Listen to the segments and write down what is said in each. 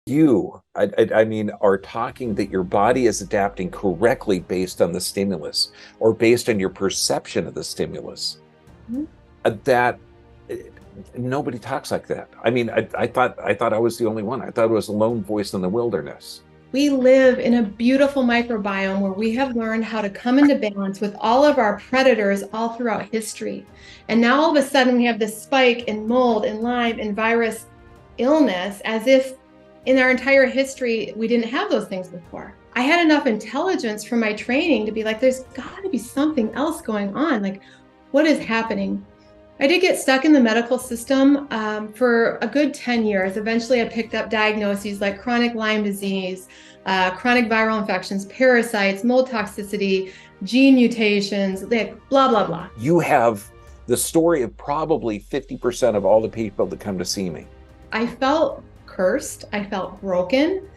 I mean, are talking that your body is adapting correctly based on the stimulus or based on your perception of the stimulus. Mhm. That nobody talks like that. I mean, I thought I was the only one. I thought it was a lone voice in the wilderness. We live in a beautiful microbiome where we have learned how to come into balance with all of our predators all throughout history. And now all of a sudden we have this spike in mold and Lyme and virus illness as if in our entire history we didn't have those things before. I had enough intelligence from my training to be like, there's got to be something else going on. Like, what is happening? I did get stuck in the medical system for a good 10 years. Eventually, I picked up diagnoses like chronic Lyme disease, chronic viral infections, parasites, mold toxicity, gene mutations, like blah, blah, blah. You have the story of probably 50% of all the people that come to see me. I felt cursed. I felt broken.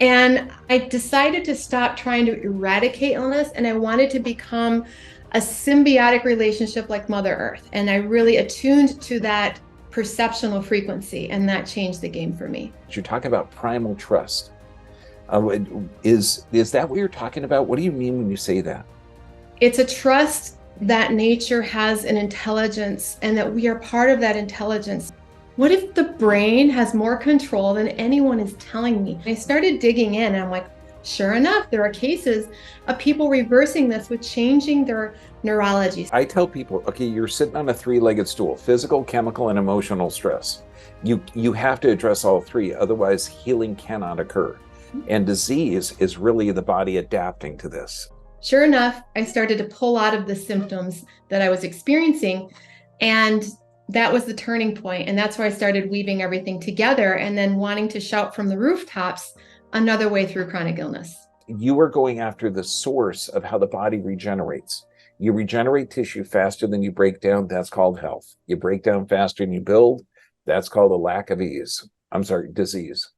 And I decided to stop trying to eradicate illness, and I wanted to become a symbiotic relationship like Mother Earth. And I really attuned to that perceptual frequency, and that changed the game for me. You're talking about primal trust. Is that what you're talking about? What do you mean when you say that? It's a trust that nature has an intelligence and that we are part of that intelligence. What if the brain has more control than anyone is telling me? I started digging in and I'm like, sure enough, there are cases of people reversing this with changing their neurology. I tell people, okay, you're sitting on a three-legged stool, physical, chemical, and emotional stress. You have to address all three, otherwise healing cannot occur. And disease is really the body adapting to this. Sure enough, I started to pull out of the symptoms that I was experiencing, and that was the turning point. And that's where I started weaving everything together and then wanting to shout from the rooftops another way through chronic illness. You are going after the source of how the body regenerates. You regenerate tissue faster than you break down. That's called health. You break down faster than you build. That's called a lack of ease. I'm sorry, disease.